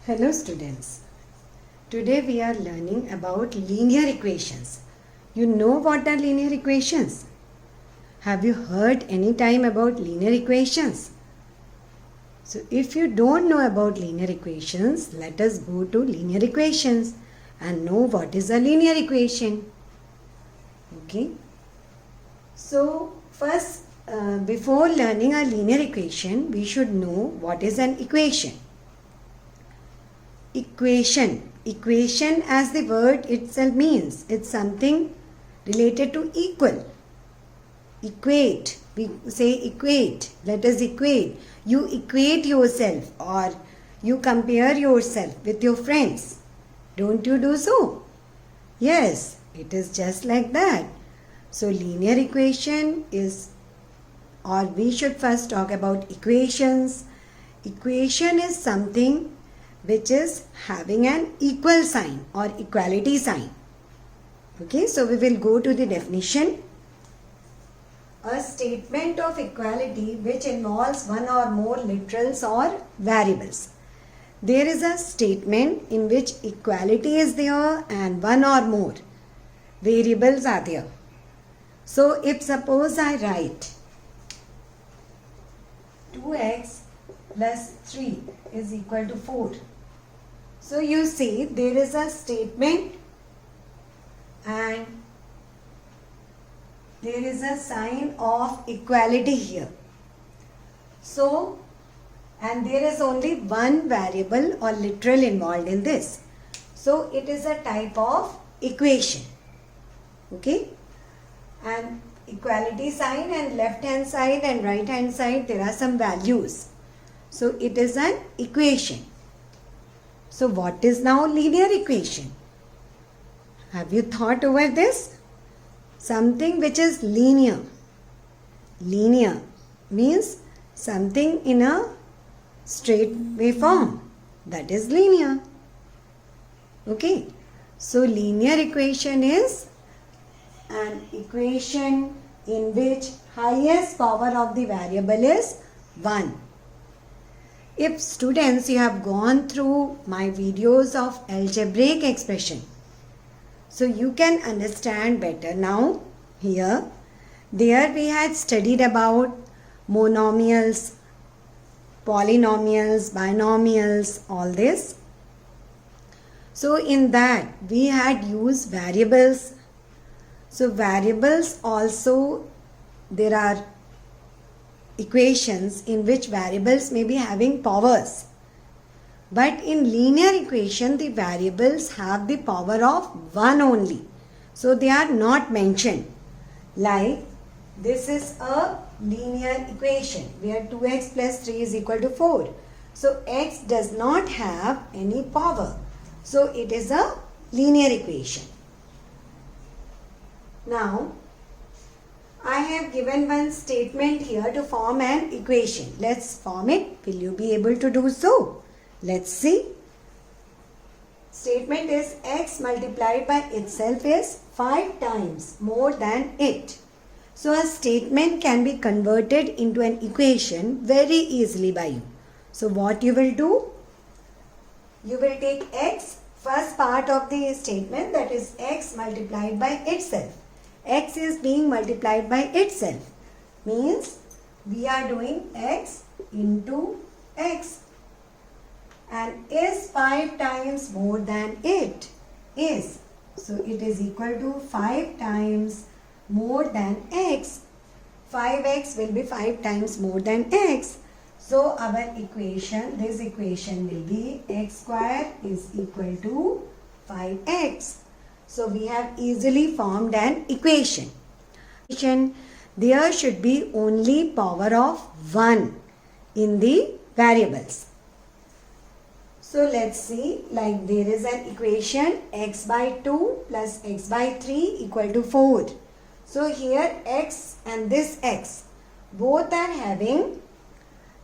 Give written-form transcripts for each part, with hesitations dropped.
Hello students. Today we are learning about linear equations. You know what are linear equations? Have you heard any time about linear equations? So if you don't know about linear equations, let us go to linear equations and know what is a linear equation. Okay. So first, before learning a linear equation, we should know what is an equation. Equation as the word itself means, it's something related to equal. Equate, we say equate, let us equate. You equate yourself or you compare yourself with your friends. Don't you do so? Yes, it is just like that. So linear equation is, or we should first talk about equations. Equation is something which is having an equal sign or equality sign. Okay, so we will go to the definition. A statement of equality which involves one or more literals or variables. There is a statement in which equality is there and one or more variables are there. So if suppose I write 2x plus 3 is equal to 4. So you see there is a statement and there is a sign of equality here. So, and there is only one variable or literal involved in this. So it is a type of equation. Okay? And equality sign and left hand side and right hand side there are some values. So it is an equation. So what is now linear equation? Have you thought over this? Something which is linear. Linear means something in a straight way form. That is linear. Okay. So linear equation is an equation in which highest power of the variable is 1. If students, you have gone through my videos of algebraic expression, so you can understand better now. Here, there we had studied about monomials, polynomials, binomials, all this. So in that we had used variables. So variables also, there are equations in which variables may be having powers. But in linear equation, the variables have the power of 1 only. So they are not mentioned. Like this is a linear equation where 2x plus 3 is equal to 4. So x does not have any power. So it is a linear equation. Now, I have given one statement here to form an equation. Let's form it. Will you be able to do so? Let's see. Statement is x multiplied by itself is 5 times more than it. So a statement can be converted into an equation very easily by you. So what you will do? You will take x, first part of the statement, that is x multiplied by itself. X is being multiplied by itself. Means we are doing x into x. And is 5 times more than it is. So it is equal to 5 times more than x. 5x will be 5 times more than x. So our equation, this equation will be x square is equal to 5x. So we have easily formed an equation. There should be only power of 1 in the variables. So let's see, like there is an equation x by 2 plus x by 3 equal to 4. So here x and this x, both are having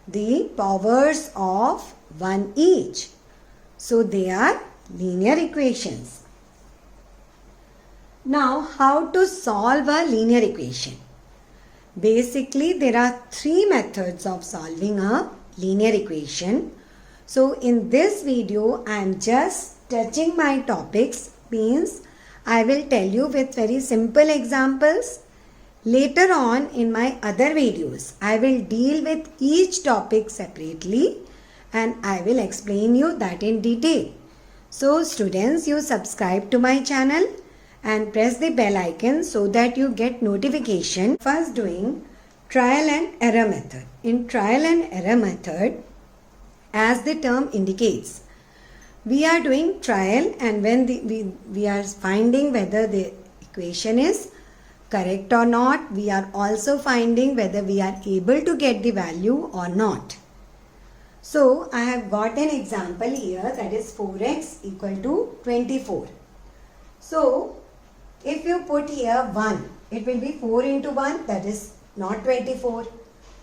the powers of 1 each. So they are linear equations. Now, how to solve a linear equation? Basically, there are 3 methods of solving a linear equation. So in this video I am just touching my topics, means I will tell you with very simple examples. Later on in my other videos I will deal with each topic separately and I will explain you that in detail. So students, you subscribe to my channel and press the bell icon so that you get notification. First, doing trial and error method. In trial and error method, as the term indicates, we are doing trial, and when we are finding whether the equation is correct or not, we are also finding whether we are able to get the value or not. So I have got an example here, that is 4x equal to 24. So if you put here 1, it will be 4 into 1, that is not 24.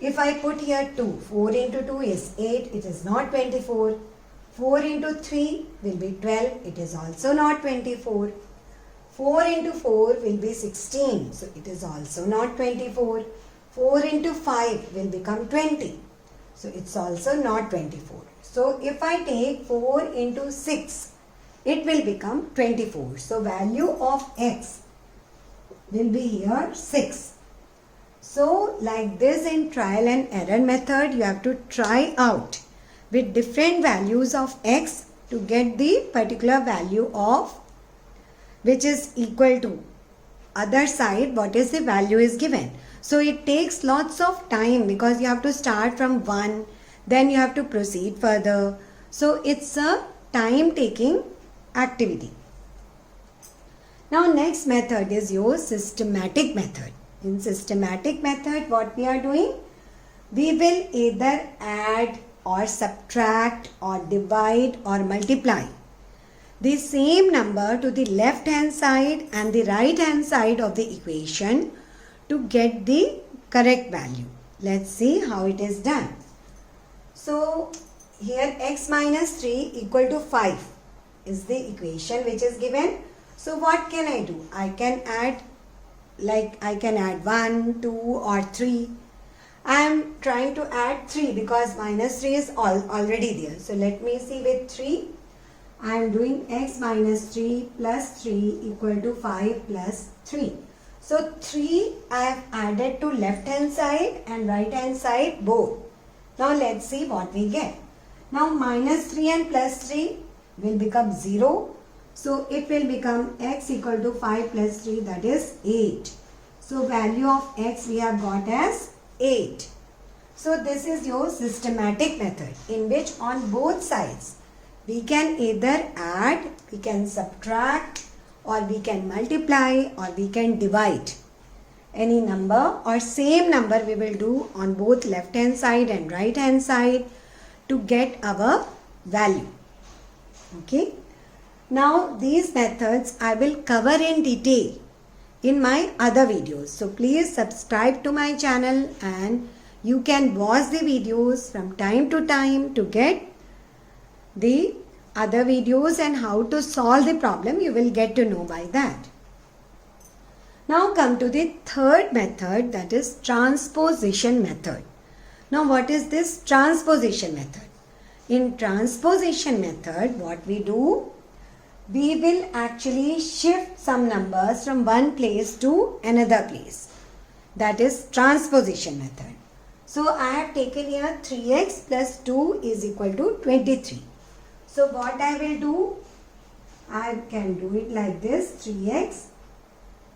If I put here 2, 4 into 2 is 8, it is not 24. 4 into 3 will be 12, it is also not 24. 4 into 4 will be 16, so it is also not 24. 4 into 5 will become 20, so it's also not 24. So if I take 4 into 6, it will become 24. So value of x will be here 6. So like this, in trial and error method, you have to try out with different values of x to get the particular value of which is equal to other side what is the value is given. So it takes lots of time because you have to start from 1, then you have to proceed further. So it's a time taking activity. Now next method is your systematic method. In systematic method, what we are doing? We will either add or subtract or divide or multiply the same number to the left hand side and the right hand side of the equation to get the correct value. Let's see how it is done. So here x minus 3 equal to 5 is the equation which is given. So what can I do? I can add, like I can add 1, 2 or 3. I am trying to add 3 because minus 3 is already there. So let me see with 3. I am doing x minus 3 plus 3 equal to 5 plus 3. So 3 I have added to left hand side and right hand side both. Now let's see what we get. Now minus 3 and plus 3 will become 0. So it will become x equal to 5 plus 3, that is 8. So value of x we have got as 8. So this is your systematic method in which on both sides we can either add, we can subtract, or we can multiply, or we can divide any number, or same number we will do on both left hand side and right hand side to get our value. Okay. Now these methods I will cover in detail in my other videos. So please subscribe to my channel and you can watch the videos from time to time to get the other videos and how to solve the problem. You will get to know by that. Now come to the third method, that is transposition method. Now what is this transposition method? In transposition method, what we do? We will actually shift some numbers from one place to another place. That is transposition method. So I have taken here 3x plus 2 is equal to 23. So what I will do? I can do it like this. 3x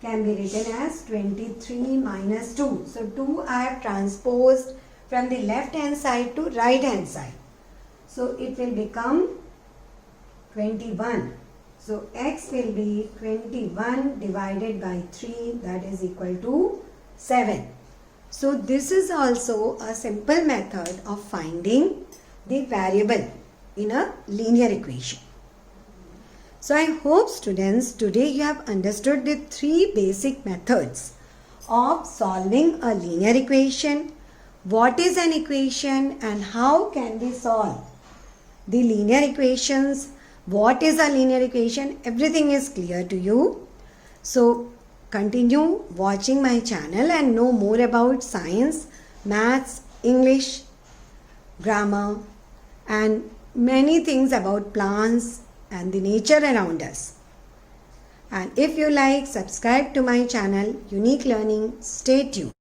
can be written as 23 minus 2. So 2 I have transposed from the left hand side to right hand side. So it will become 21. So x will be 21 divided by 3, that is equal to 7. So this is also a simple method of finding the variable in a linear equation. So I hope students today you have understood the 3 basic methods of solving a linear equation, what is an equation and how can we solve the linear equations, what is a linear equation, everything is clear to you. So continue watching my channel and know more about science, maths, English, grammar and many things about plants and the nature around us. And if you like, subscribe to my channel Unique Learning. Stay tuned.